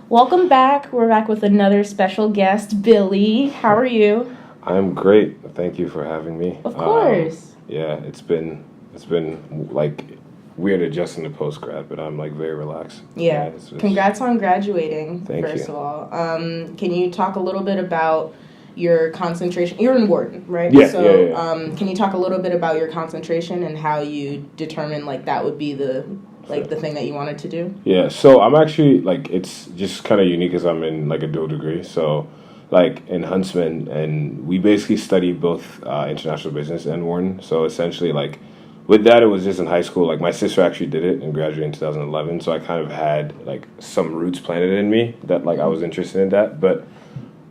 Welcome back. We're back with another special guest, Billy. How are you? I'm great. Thank you for having me. Of course. Yeah, it's been like weird adjusting to post grad, but I'm like very relaxed. Yeah. It's Congrats on graduating, Thank first you. of all. Can you talk a little bit about your concentration? You're in Wharton, right? Yeah, So, yeah. can you talk a little bit about your concentration and how you determined like that would be the thing that you wanted to do? Yeah, so I'm actually like it's just kind of unique as I'm in like a dual degree. So like in Huntsman, and we basically study both international business and Wharton. So essentially, like with that, it was just in high school. Like my sister actually did it and graduated in 2011. So I kind of had like some roots planted in me that like I was interested in that, but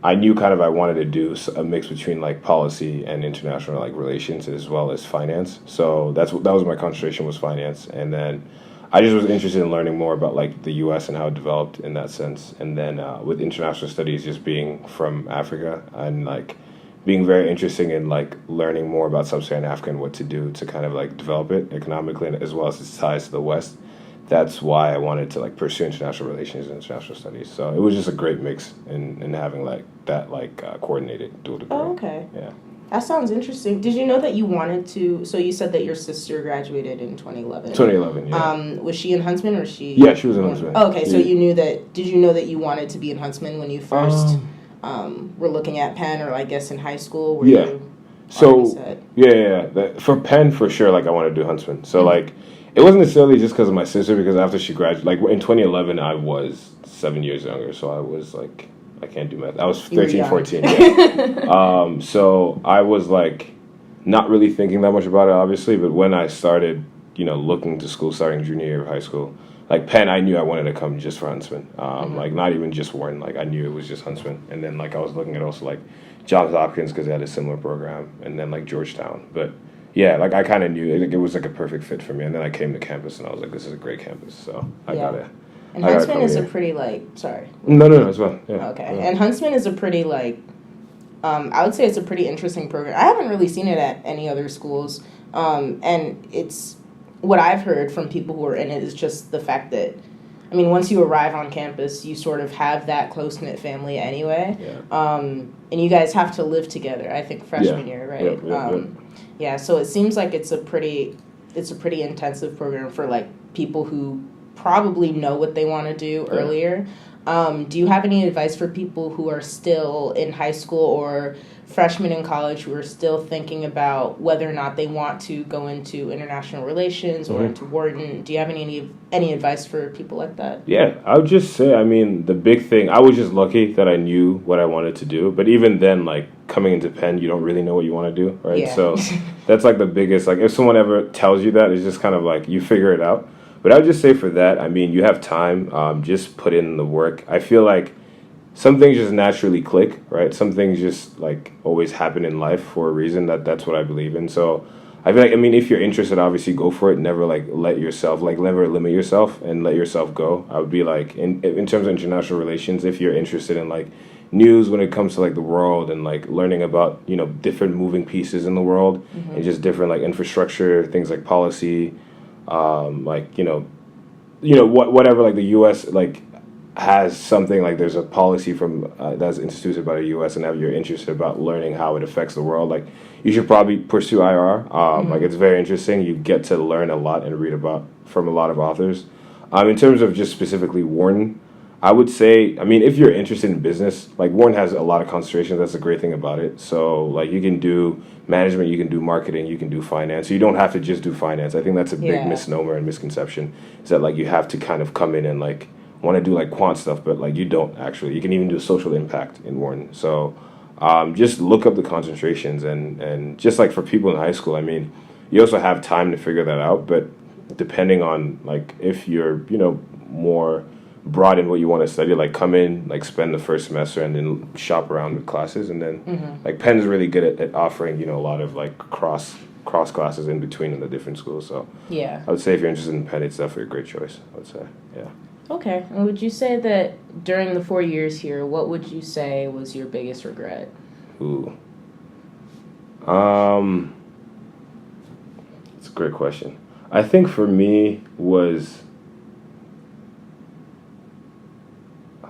I knew kind of I wanted to do a mix between like policy and international like relations as well as finance. So that was my concentration, was finance, and then I just was interested in learning more about like the U.S. and how it developed in that sense. And then with international studies, just being from Africa and like being very interesting in like learning more about sub-Saharan Africa and what to do to kind of like develop it economically and as well as its ties to the West. That's why I wanted to like pursue international relations and international studies. So it was just a great mix in having like that like coordinated dual degree. Oh, okay. Yeah. That sounds interesting. Did you know that you wanted to? So you said that your sister graduated in 2011. 2011, yeah. Was she in Huntsman or she? Yeah, she was in Huntsman. Oh, okay, so you knew that. Did you know that you wanted to be in Huntsman when you first were looking at Penn, or I guess in high school? Were Yeah. You So set? yeah. For Penn, for sure, like I want to do Huntsman. So like, it wasn't necessarily just because of my sister. Because after she graduated, like in 2011, I was 7 years younger. So I was like, I can't do math. I was 13, 14. Yeah. So I was like, not really thinking that much about it, obviously. But when I started, looking to school, starting junior year of high school, like Penn, I knew I wanted to come just for Huntsman. Like not even just Wharton. Like I knew it was just Huntsman. And then like I was looking at also like Johns Hopkins because they had a similar program, and then like Georgetown. But yeah, like I kind of knew it was like a perfect fit for me. And then I came to campus and I was like, this is a great campus. So I got it. And Huntsman is a pretty sorry. No, it's fine. Yeah. Okay, yeah. And Huntsman is a pretty I would say it's a pretty interesting program. I haven't really seen it at any other schools, and it's what I've heard from people who are in it is just the fact that, I mean, once you arrive on campus, you sort of have that close-knit family anyway. Yeah. And you guys have to live together, I think, freshman year, right? Yep. Yeah, so it seems like it's a pretty intensive program for, like, people who probably know what they want to do earlier. Do you have any advice for people who are still in high school or freshmen in college who are still thinking about whether or not they want to go into international relations or into Wharton? Do you have any advice for people like that? Yeah, I would just say, I mean, the big thing, I was just lucky that I knew what I wanted to do. But even then, like, coming into Penn, you don't really know what you want to do, right? Yeah. So that's, like, the biggest, like, if someone ever tells you that, it's just kind of like, you figure it out. But I would just say for that, I mean, you have time, just put in the work. I feel like some things just naturally click, right? Some things just, like, always happen in life for a reason. That's what I believe in. So I feel like, I mean, if you're interested, obviously go for it. Never, like, never limit yourself and let yourself go. I would be, like, in terms of international relations, if you're interested in, like, news when it comes to, like, the world and, like, learning about, different moving pieces in the world and just different, like, infrastructure, things like policy, whatever, like the U.S. like has something, like there's a policy from that's instituted by the U.S. and if you're interested about learning how it affects the world, like you should probably pursue IR. Like it's very interesting. You get to learn a lot and read about from a lot of authors. In terms of just specifically Wharton, I would say, I mean, if you're interested in business, like Wharton has a lot of concentration. That's the great thing about it. So like you can do management, you can do marketing, you can do finance. So you don't have to just do finance. I think that's a big misnomer and misconception, is that like you have to kind of come in and like want to do like quant stuff, but like you don't actually. You can even do social impact in Wharton. So just look up the concentrations and just like for people in high school, I mean, you also have time to figure that out. But depending on like if you're, more broad in what you want to study, like come in, like spend the first semester and then shop around with classes, and then like Penn is really good at offering a lot of like cross classes in between in the different schools. So yeah, I would say if you're interested in Penn, it's definitely a great choice. I would say, yeah. Okay, and would you say that during the 4 years here, what would you say was your biggest regret? Ooh, it's a great question. I think for me was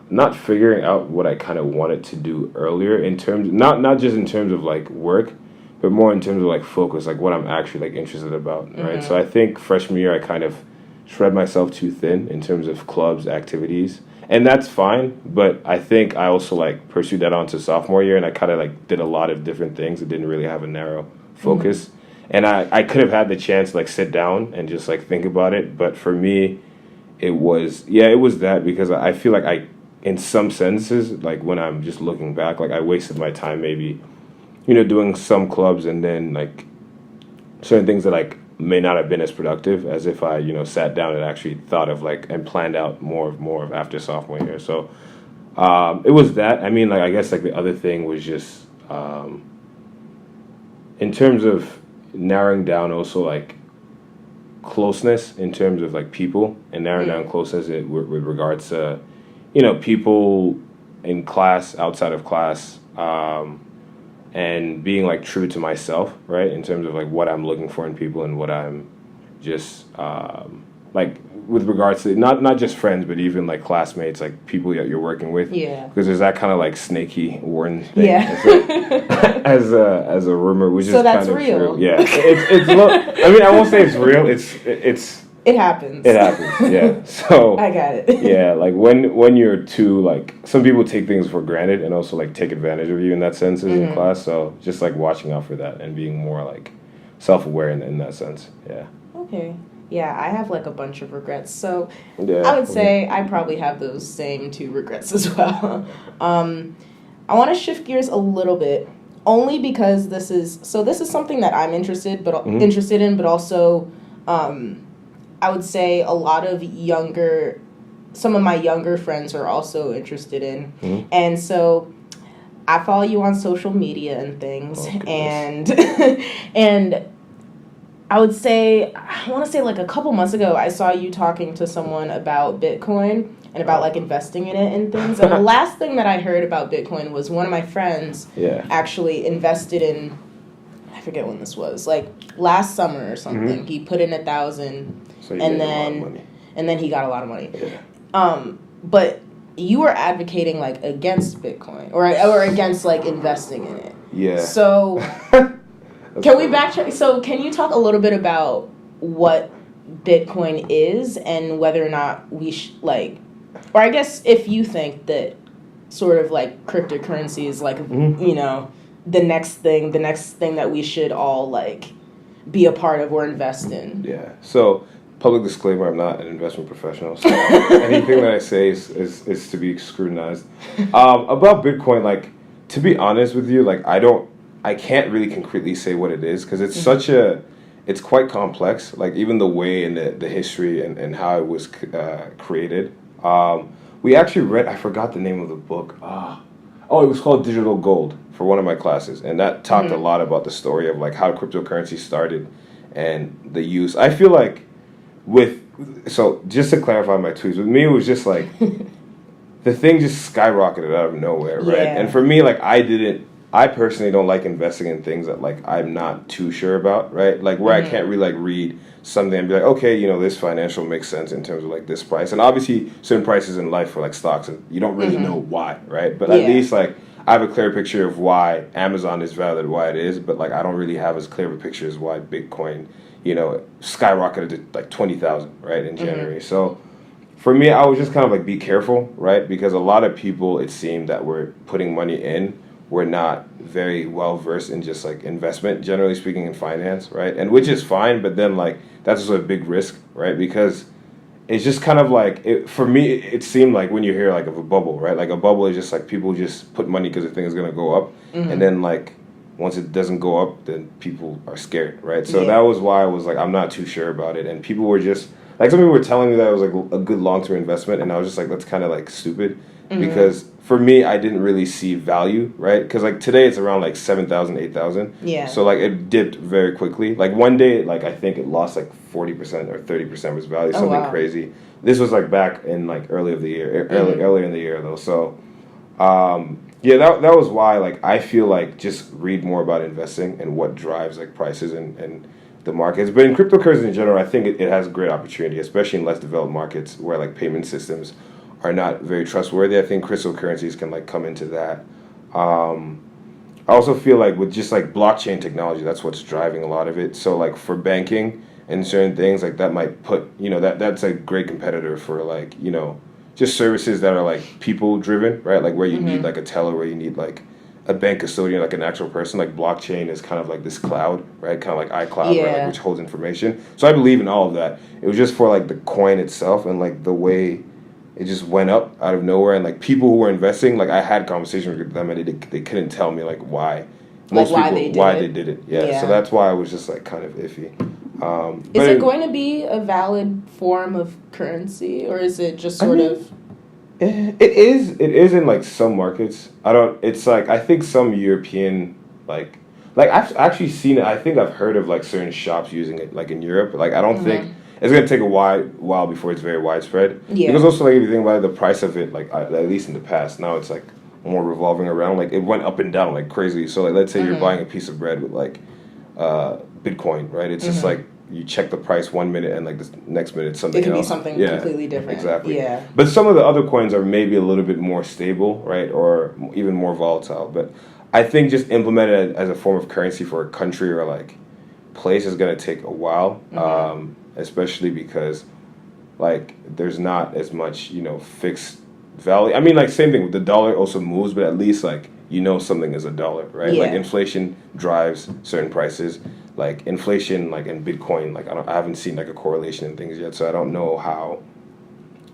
not figuring out what I kind of wanted to do earlier in terms, not just in terms of like work, but more in terms of like focus, like what I'm actually like interested about, right? So I think freshman year I kind of spread myself too thin in terms of clubs, activities, and that's fine. But I think I also like pursued that on to sophomore year, and I kind of like did a lot of different things that didn't really have a narrow focus. And I could have had the chance to like sit down and just like think about it, but for me, it was that because I feel like in some senses, like when I'm just looking back, like I wasted my time maybe, doing some clubs and then like certain things that like may not have been as productive as if I, sat down and actually thought of like and planned out more of after sophomore year. So it was that. I mean, like I guess like the other thing was just in terms of narrowing down also like closeness in terms of like people and narrowing down closeness with regards to people in class, outside of class, and being like true to myself, right, in terms of like what I'm looking for in people and what I'm just like with regards to not just friends but even like classmates, like people that you're working with, because there's that kind of like snaky warden thing as a rumor, which is kind of real. True. It's I mean, I won't say it's real, it happens. Yeah. So I got it. Yeah, like when you're too like some people take things for granted and also like take advantage of you in that sense in class. So just like watching out for that and being more like self-aware in that sense. Yeah. Okay. Yeah, I have like a bunch of regrets. So I would say I probably have those same 2 regrets as well. I want to shift gears a little bit, only because this is something that I'm interested in, but also I would say a lot of some of my younger friends are also interested in. And so I follow you on social media and things, and I want to say like a couple months ago, I saw you talking to someone about Bitcoin and about like investing in it and things. And the last thing that I heard about Bitcoin was one of my friends actually invested in, I forget when this was, like last summer or something. He put in 1,000, and then he got a lot of money. But you were advocating like against Bitcoin or against like investing in it. Yeah. So can we backtrack? So can you talk a little bit about what Bitcoin is and whether or not we or I guess if you think that sort of like cryptocurrency is like the next thing that we should all like be a part of or invest in. Yeah. So public disclaimer: I'm not an investment professional, so anything that I say is to be scrutinized. About Bitcoin, like to be honest with you, like I can't really concretely say what it is because it's it's quite complex. Like even the way and the history and how it was created. We actually read. I forgot the name of the book. It was called Digital Gold for one of my classes, and that talked a lot about the story of like how cryptocurrency started and the use. I feel like so just to clarify my tweets, with me it was just like the thing just skyrocketed out of nowhere, right? And for me, like I personally don't like investing in things that like I'm not too sure about, right? Like where I can't really like read something and be like, okay, this financial makes sense in terms of like this price. And obviously certain prices in life for like stocks, and you don't really know why, right? But at least like I have a clear picture of why Amazon is valued why it is, but like I don't really have as clear of a picture as why Bitcoin, skyrocketed to like 20,000, right, in January. So for me, I was just kind of like be careful, right? Because a lot of people, it seemed that were putting money in were not very well versed in just like investment, generally speaking, in finance, right? And which is fine, but then like that's also a big risk, right? Because it's just kind of like for me, it seemed like when you hear like of a bubble, right? Like a bubble is just like people just put money because the thing is gonna go up, and then like once it doesn't go up, then people are scared, right? So that was why I was like, I'm not too sure about it, and people were just like, some people were telling me that it was like a good long-term investment, and I was just like, that's kind of like stupid. Because for me, I didn't really see value, right? Because like today it's around like 7,000, 8,000. Yeah. So like it dipped very quickly. Like one day, like I think it lost like 40% or 30% of its value, something crazy. This was like back in like earlier in the year though. So that was why like I feel like just read more about investing and what drives like prices and the markets. But in cryptocurrency in general, I think it has great opportunity, especially in less developed markets where like payment systems are not very trustworthy. I think cryptocurrencies can like come into that. I also feel like with just like blockchain technology, that's what's driving a lot of it. So like for banking and certain things, like that might put, that's a great competitor for like, just services that are like people driven, right? Like where you need like a teller, where you need like a bank custodian, like an actual person. Like blockchain is kind of like this cloud, right? Kind of like iCloud, right? Like, which holds information. So I believe in all of that. It was just for like the coin itself and like the way it just went up out of nowhere, and like people who were investing, like I had conversations with them, and they couldn't tell me like why. Most like people why they did it. Yeah. So that's why I was just like kind of iffy. Is it going to be a valid form of currency, or is it just sort of? It is. It is in like some markets. I don't. It's like I think some European like I've actually seen it. I think I've heard of like certain shops using it like in Europe. Like I don't think. It's going to take a while before it's very widespread. Yeah. Because also, like, if you think about it, the price of it, like, at least in the past, now it's, like, more revolving around. Like, it went up and down, like, crazy. So, like, let's say you're buying a piece of bread with, like, Bitcoin, right? It's just, like, you check the price 1 minute and, like, the next minute something else. It could be something completely different. Exactly. Yeah. But some of the other coins are maybe a little bit more stable, right? Or even more volatile. But I think just implemented as a form of currency for a country or, like, place is going to take a while. Especially because, like, there's not as much, fixed value. I mean, like, same thing with the dollar also moves, but at least, like, something is a dollar, right? Yeah. Like, inflation drives certain prices. Like, inflation, like, in Bitcoin, like, I haven't seen, like, a correlation in things yet, so I don't know how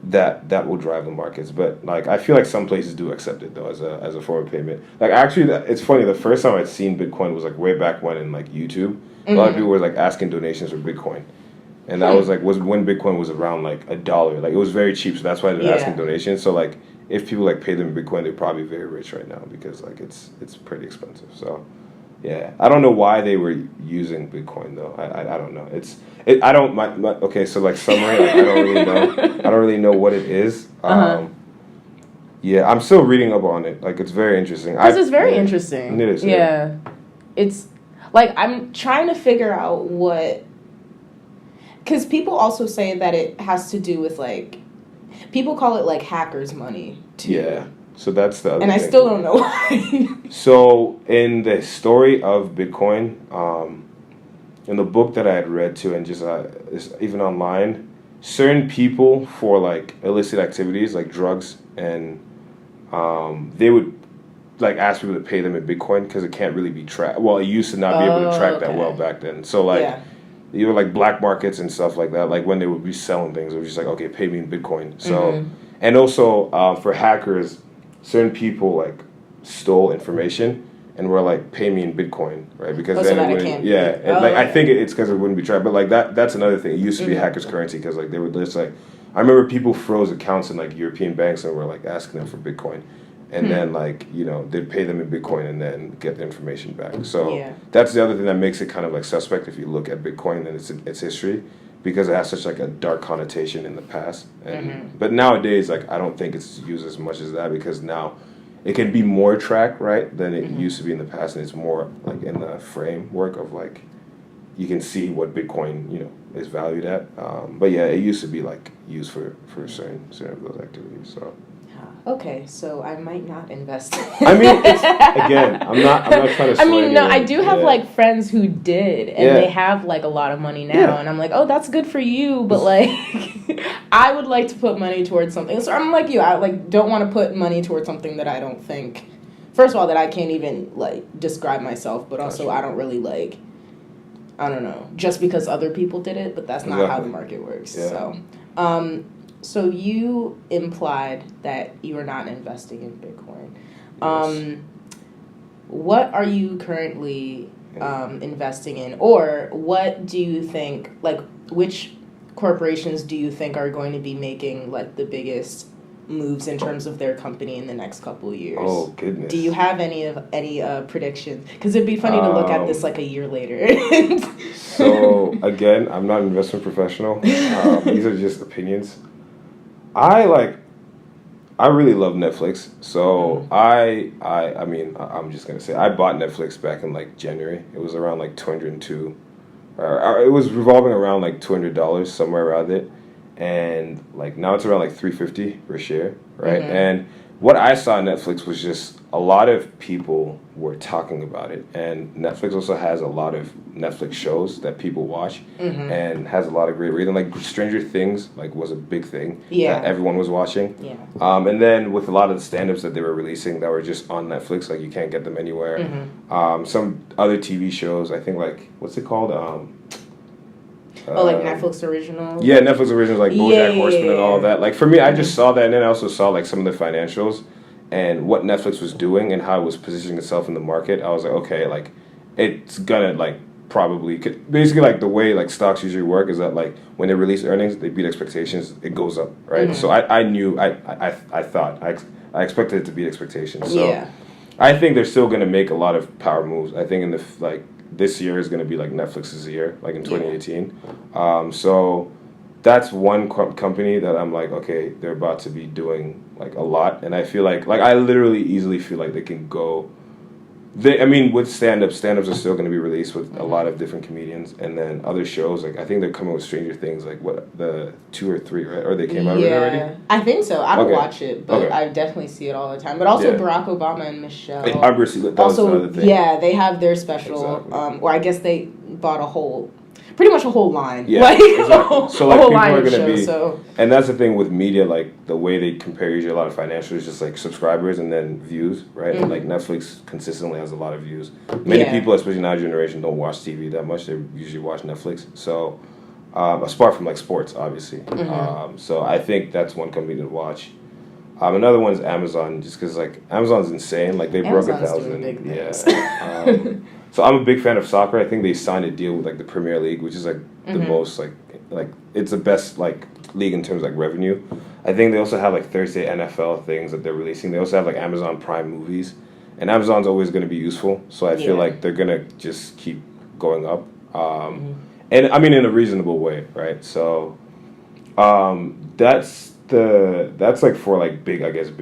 that will drive the markets. But, like, I feel like some places do accept it, though, as a form of payment. Like, actually, it's funny, the first time I'd seen Bitcoin was, like, way back when in, like, YouTube. A lot of people were, like, asking donations for Bitcoin. And that was when Bitcoin was around like $1. Like it was very cheap, so that's why they're asking donations. So like if people like pay them in Bitcoin, they're probably very rich right now because like it's pretty expensive. So yeah, I don't know why they were using Bitcoin though. I don't know. I don't okay. So like summary, like, I don't really know. I don't really know what it is. Yeah, I'm still reading up on it. Like it's very interesting. Because it's very interesting. It is. Yeah, it's like I'm trying to figure out what. Because people also say that it has to do with, like, people call it, like, hackers' money, too. Yeah, so that's the other thing. And I still don't know why. So, in the story of Bitcoin, in the book that I had read, too, and just even online, certain people for, like, illicit activities, like drugs, and they would, like, ask people to pay them in Bitcoin because it can't really be tracked. Well, it used to not be able to track that well back then. So, like... Yeah. Even like black markets and stuff like that, like when they would be selling things, it was just like, okay, pay me in Bitcoin. So, and also for hackers, certain people like stole information and were like, pay me in Bitcoin, right? Because then it wouldn't, I think it's because it wouldn't be tracked. But like that's another thing. It used to be hackers' currency because like they would just like, I remember people froze accounts in like European banks and were like asking them for Bitcoin. And then, like, they'd pay them in Bitcoin and then get the information back. So that's the other thing that makes it kind of, like, suspect if you look at Bitcoin and its history because it has such, like, a dark connotation in the past. And but nowadays, like, I don't think it's used as much as that because now it can be more tracked, right, than it used to be in the past. And it's more, like, in the framework of, like, you can see what Bitcoin, is valued at. But, yeah, it used to be, like, used for certain of those activities, so... Okay, so I might not invest. I mean, again, I'm not trying to. I mean, no, I do have like friends who did, and they have like a lot of money now, and I'm like, oh, that's good for you, but like, I would like to put money towards something. So I'm like you, I like don't want to put money towards something that I don't think. First of all, that I can't even like describe myself, but also I don't really like. I don't know, just because other people did it, but that's not how the market works. Yeah. So you implied that you are not investing in Bitcoin. Yes. What are you currently investing in? Or what do you think, like, which corporations do you think are going to be making, like, the biggest moves in terms of their company in the next couple of years? Oh, goodness. Do you have any predictions? Because it'd be funny to look at this, like, a year later. So, again, I'm not an investment professional. These are just opinions. I really love Netflix, so I mean, I'm just gonna say I bought Netflix back in like January. It was around like $202, it was revolving around like $200 somewhere around it, and like now it's around like $350 per share, right? And what I saw on Netflix was just a lot of people were talking about it, and Netflix also has a lot of Netflix shows that people watch, and has a lot of great reading. Like Stranger Things, like was a big thing that everyone was watching. Yeah. And then with a lot of the stand-ups that they were releasing that were just on Netflix, like you can't get them anywhere. Some other TV shows, I think like what's it called? Like Netflix originals? Yeah, Netflix originals like BoJack Horseman and all that. Like for me, I just saw that, and then I also saw like some of the financials and what Netflix was doing and how it was positioning itself in the market. I was like, okay, like it's gonna like probably basically like the way like stocks usually work is that like when they release earnings, they beat expectations, it goes up, right? So I knew I thought I expected it to beat expectations. So I think they're still gonna make a lot of power moves. I think in the like. This year is going to be like Netflix's year, like in 2018. So that's one company that I'm like, okay, they're about to be doing like a lot, and I feel like I literally easily feel like they can go. I mean, with stand-ups are still going to be released with a lot of different comedians, and then other shows, like I think they're coming with Stranger Things, like what, the 2 or 3, right? Or they came out with it already? I think so. I don't watch it, but I definitely see it all the time. But also Barack Obama and Michelle. Obviously, that was another thing. Yeah, they have their special, Exactly. or I guess they bought pretty much a whole line. Yeah, like, exactly. So like a whole people line are of going to be, so. And that's the thing with media, like the way they compare usually a lot of financials is just like subscribers and then views, right? And like Netflix consistently has a lot of views. Many people, especially in our generation, don't watch TV that much. They usually watch Netflix. So apart from like sports, obviously. So I think that's one company to watch. Another one's Amazon, just because like Amazon's insane. Like they broke 1,000. Yeah. So I'm a big fan of soccer. I think they signed a deal with like the Premier League, which is like the most like it's the best like league in terms of like revenue. I think they also have like Thursday NFL things that they're releasing. They also have like Amazon Prime movies, and Amazon's always going to be useful. So I feel like they're gonna just keep going up, and I mean in a reasonable way, right? So that's like for like big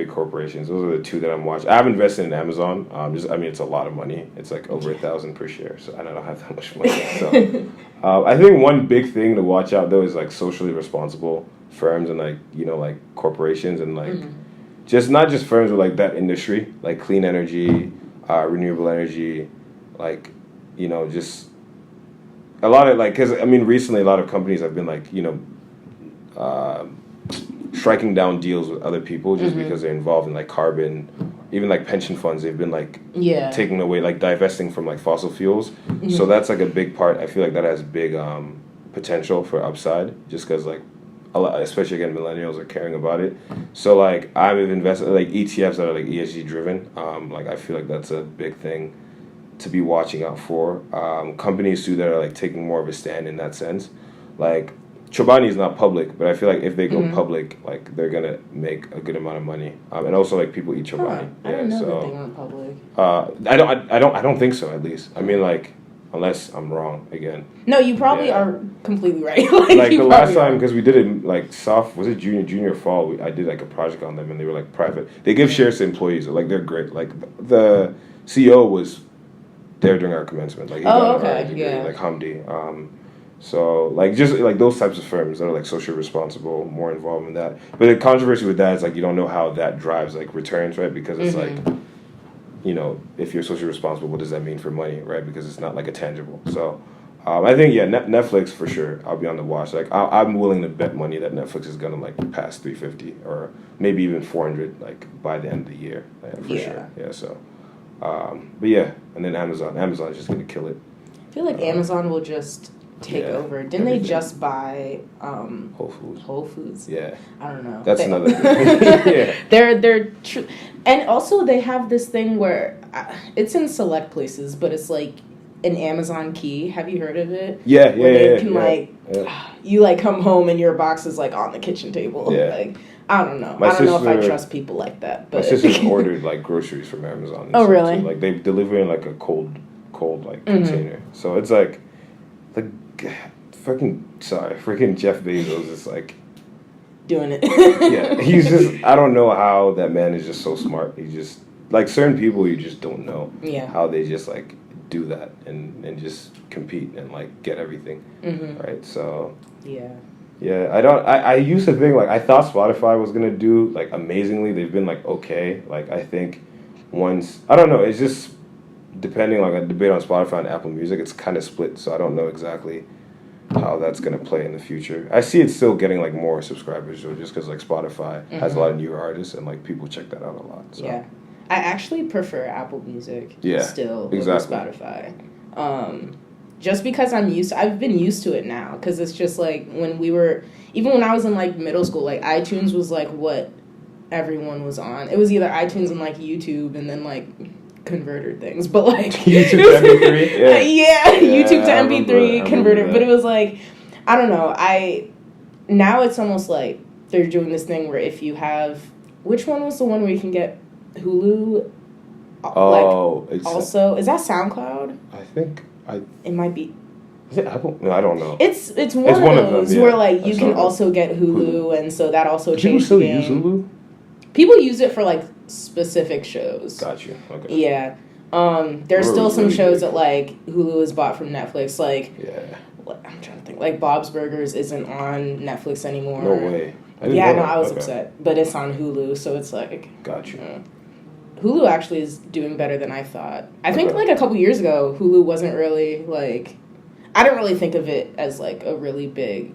corporations. Those are the two that I'm watching. I've invested in Amazon. It's a lot of money. It's like over $1,000 per share. So I don't have that much money. So I think one big thing to watch out though is like socially responsible firms and like like corporations and like just not just firms but like that industry, like clean energy, renewable energy, like just a lot of like because recently a lot of companies have been like striking down deals with other people just because they're involved in like carbon, even like pension funds. They've been like taking away, like divesting from like fossil fuels. So that's like a big part. I feel like that has big potential for upside, just because like a lot, especially again millennials are caring about it. So like I've invested like ETFs that are like ESG driven. Like I feel like that's a big thing to be watching out for. Companies too that are like taking more of a stand in that sense, like. Chobani is not public, but I feel like if they go public, like they're gonna make a good amount of money, and also like people eat Chobani. I didn't know that they went public. I don't think so. At least like unless I'm wrong again. No, you probably are completely right. like the last time because we did it like was it junior or fall? I did like a project on them and they were like private. They give shares to employees, like they're great. Like the CEO was there during our commencement. Like he got a degree, like Hamdi. So, like, just, like, those types of firms that are, like, socially responsible, more involved in that. But the controversy with that is, like, you don't know how that drives, like, returns, right? Because it's, like, if you're socially responsible, what does that mean for money, right? Because it's not, like, a tangible. So, I think, Netflix, for sure, I'll be on the watch. Like, I'm willing to bet money that Netflix is going to, like, pass 350 or maybe even 400, like, by the end of the year, for sure. Yeah, so. But, and then Amazon. Amazon is just going to kill it. I feel like Amazon will just... take over. Didn't they just buy Whole Foods? Yeah. I don't know. That's another thing. They're and also they have this thing where it's in select places, but it's like an Amazon key. Have you heard of it? Yeah. Where they can you like come home and your box is like on the kitchen table. Yeah. Like I don't know. I don't know if I trust people like that. But my sister ordered like groceries from Amazon. Oh really? Like they deliver in like a cold like container. So it's like freaking Jeff Bezos is like doing it. Yeah, he's just I don't know how that man is just so smart. He just like certain people you just don't know how they just like do that and just compete and like get everything. Right? So Yeah, I used to think, like, I thought Spotify was gonna do, like, amazingly. They've been, like, okay. Like, I think once, I don't know, it's just depending, like, a debate on Spotify and Apple Music, it's kind of split, so I don't know exactly how that's gonna play in the future. I see it still getting, like, more subscribers, though, just because, like, Spotify has a lot of newer artists, and, like, people check that out a lot. So. Yeah. I actually prefer Apple Music still over Spotify. Just because I've been used to it now, because it's just like even when I was in like middle school, like iTunes was like what everyone was on. It was either iTunes and like YouTube and then like converter things, but like YouTube to MP3, yeah, YouTube to MP3 converter. But it was like, I don't know. Now it's almost like they're doing this thing where if you have, which one was the one where you can get Hulu? Oh, also, is that SoundCloud? I think it might be. Is it Apple? No, I don't know. It's one of those where like you can also get Hulu, and so that also changes the game. People still use Hulu? People use it for like specific shows. Got you. Okay. Yeah. There's still some shows that like Hulu is bought from Netflix. Like, I'm trying to think. Like Bob's Burgers isn't on Netflix anymore. No way. I was upset, but it's on Hulu, so it's like. Got you. Hulu actually is doing better than I thought. I think like a couple years ago, Hulu wasn't really like, I didn't really think of it as like a really big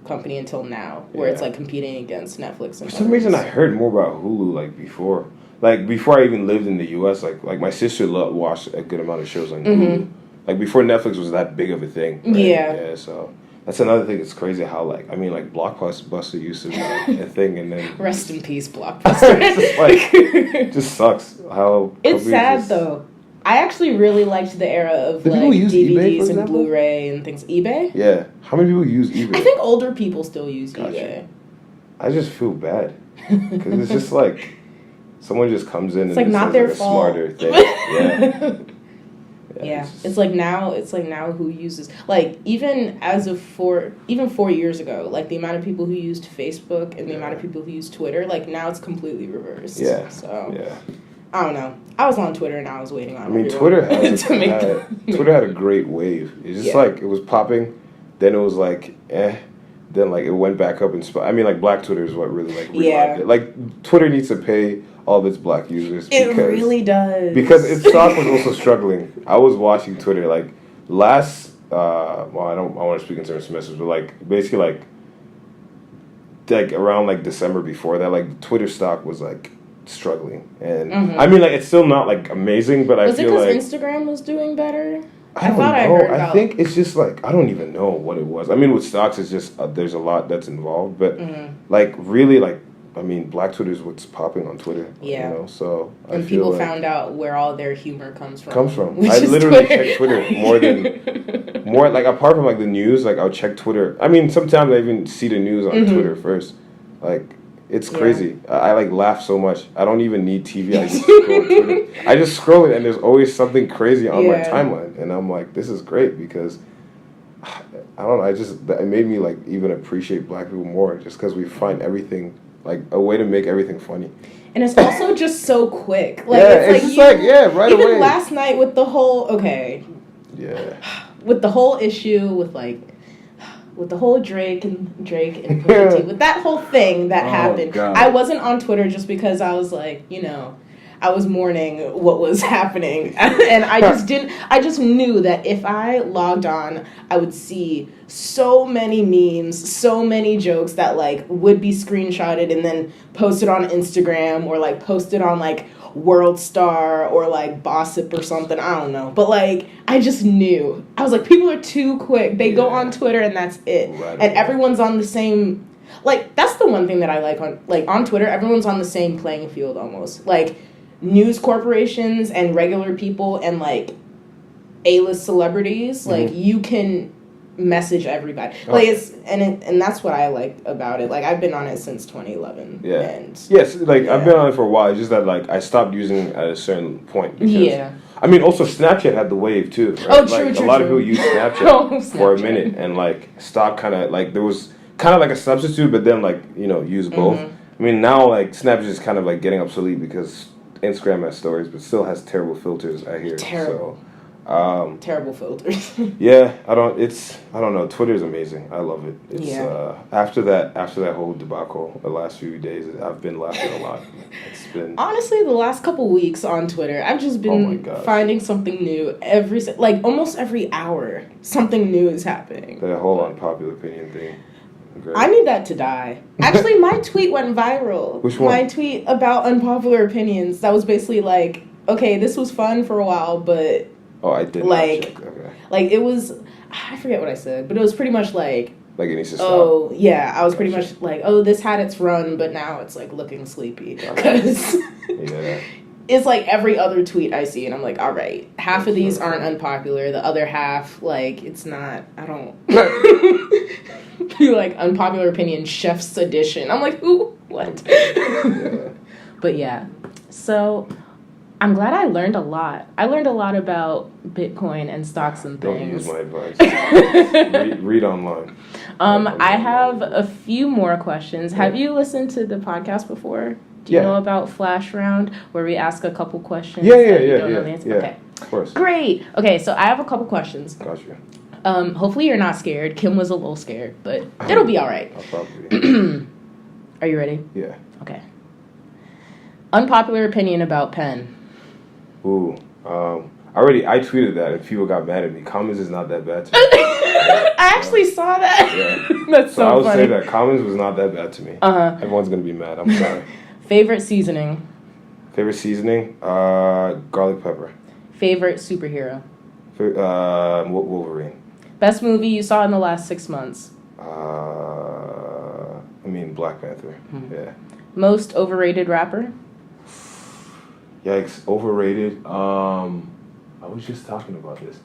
company until now, where it's like competing against Netflix. And for some reason, I heard more about Hulu like before. Like before I even lived in the U.S., like my sister watched a good amount of shows on Hulu. Like before Netflix was that big of a thing. Right? Yeah. So. That's another thing that's crazy how, like, I mean, like, Blockbuster used to be a thing, and then... Rest in peace, Blockbuster. It's just, like, it just sucks how... It's sad, though. I actually really liked the era of, like, DVDs and Blu-ray and things. eBay? Yeah. How many people use eBay? I think older people still use eBay. I just feel bad. Because it's just, like, someone just comes in it's and like not their fault. Smarter thing. Yeah. Yeah, it's like now who uses, like, even 4 years ago, like the amount of people who used Facebook and the amount of people who used Twitter, like now it's completely reversed. Yeah. So yeah. I don't know. I was on Twitter and I was waiting on. I mean, Twitter had a great wave. It's just like it was popping, then it was like then like it went back up and I mean, like Black Twitter is what really like revived it. Like Twitter needs to pay all of its Black users. It really does. Because its stock was also struggling. I was watching Twitter like last. I want to speak in terms of semesters, but like basically like around like December before that, like Twitter stock was like struggling, and I mean like it's still not like amazing, but I feel like Instagram was doing better. I don't know. I think it's just like I don't even know what it was. I mean, with stocks, it's just there's a lot that's involved, but like really like. I mean, Black Twitter is what's popping on Twitter. Yeah. You know, so and people found out where all their humor comes from. I literally check Twitter more like apart from like the news, like I'll check Twitter. I mean, sometimes I even see the news on Twitter first. Like it's crazy. I like laugh so much. I don't even need TV. I just scroll Twitter. I just scroll it and there's always something crazy on my timeline, and I'm like, this is great because. I don't know. It made me like even appreciate Black people more just because we find everything. Like a way to make everything funny, and it's also just so quick. Like it's right away. Even last night with the whole with the whole issue with the whole Drake and Pusha T, with that whole thing that happened. God. I wasn't on Twitter just because I was like, I was mourning what was happening, and I just knew that if I logged on, I would see so many memes, so many jokes that like would be screenshotted and then posted on Instagram or like posted on like World Star or like Bossip or something. I don't know, but like I just knew. I was like, people are too quick. They go on Twitter and that's it, and everyone's on the same. Like that's the one thing that I like on Twitter. Everyone's on the same playing field almost. Like. News corporations and regular people and like A-list celebrities, like you can message everybody. Like it's and that's what I like about it. Like I've been on it since 2011. Yeah. And yes, like I've been on it for a while. It's just that like I stopped using it at a certain point. Because, I mean, also Snapchat had the wave too. Right? Oh, true, like, true. A lot of people used Snapchat for a minute and like stopped kind of like there was kind of like a substitute, but then like use both. I mean now like Snapchat is kind of like getting obsolete because. Instagram has stories, but still has terrible filters, I hear. Terrible. So Terrible filters. Yeah, I don't know. Twitter's amazing. I love it. It's after that whole debacle the last few days, I've been laughing a lot. It's been honestly the last couple weeks on Twitter. I've just been finding something new almost every hour. Something new is happening. The whole unpopular opinion thing. Great. I need that to die. Actually, my tweet went viral. Which one? My tweet about unpopular opinions. That was basically like, okay, this was fun for a while, but oh, I did like, not check. Okay. Like it was. I forget what I said, but it was pretty much like it needs to stop. Oh yeah, I was pretty much like, oh, this had its run, but now it's like looking sleepy because it's like every other tweet I see, and I'm like, all right, half of these aren't unpopular, the other half like it's not. I don't. Like unpopular opinion chef's edition. I'm like, ooh, what? But yeah, so I'm glad I learned a lot. I learned a lot about Bitcoin and stocks and things. Don't use my advice. read online. I have a few more questions. Have you listened to the podcast before? Do you know about Flash Round, where we ask a couple questions? Yeah. Okay. Of course. Great. Okay, so I have a couple questions. Gotcha. Hopefully you're not scared. Kim was a little scared, but it'll be all right. I'll probably. Are you ready? Yeah. Okay. Unpopular opinion about Penn. Ooh. I tweeted that and people got mad at me. Commons is not that bad to me. I actually saw that. Yeah. That's so I would funny. say that Commons was not that bad to me. Everyone's going to be mad. I'm sorry. Favorite seasoning? Favorite seasoning? Garlic pepper. Favorite superhero? Wolverine. Best movie you saw in the last 6 months? Black Panther. Mm-hmm. Yeah. Most overrated rapper? Yikes, overrated. I was just talking about this.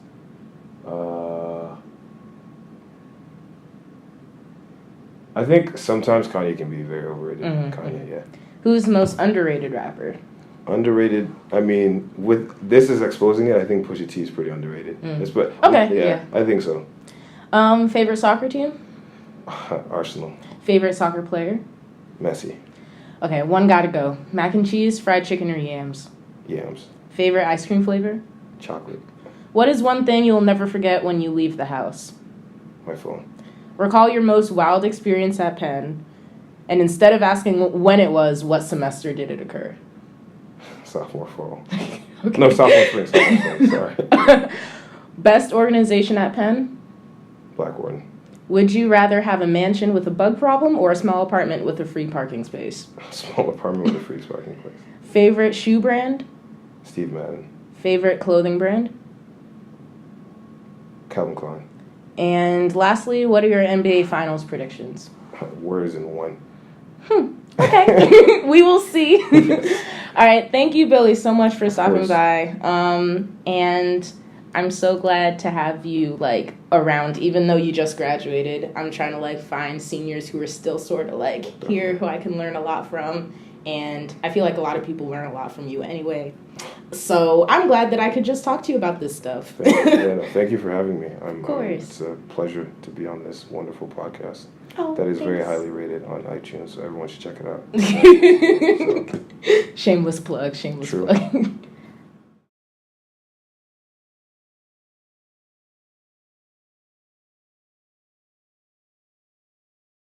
I think sometimes Kanye can be very overrated. Mm-hmm. Kanye, yeah. Who's the most underrated rapper? Underrated. With this is exposing it. I think Pusha T is pretty underrated. Yeah, I think so. Favorite soccer team? Arsenal. Favorite soccer player? Messi. Okay, one gotta go. Mac and cheese, fried chicken, or yams? Yams. Favorite ice cream flavor? Chocolate. What is one thing you'll never forget when you leave the house? My phone. Recall your most wild experience at Penn, and instead of asking when it was, what semester did it occur? Sophomore fall. Okay. No, sophomore spring, sorry. Best organization at Penn? Black Warden. Would you rather have a mansion with a bug problem or a small apartment with a free parking space? Small apartment with a free parking place. Favorite shoe brand? Steve Madden. Favorite clothing brand? Calvin Klein. And lastly, what are your NBA Finals predictions? Words in one. Okay. We will see. All right. Thank you, Billy, so much for stopping by. And I'm so glad to have you, around, even though you just graduated. I'm trying to, find seniors who are still sort of, here, who I can learn a lot from. And I feel like a lot of people learn a lot from you anyway. So I'm glad that I could just talk to you about this stuff. Thank you for having me. Of course. It's a pleasure to be on this wonderful podcast. That is very highly rated on iTunes, so everyone should check it out. Shameless plug. True.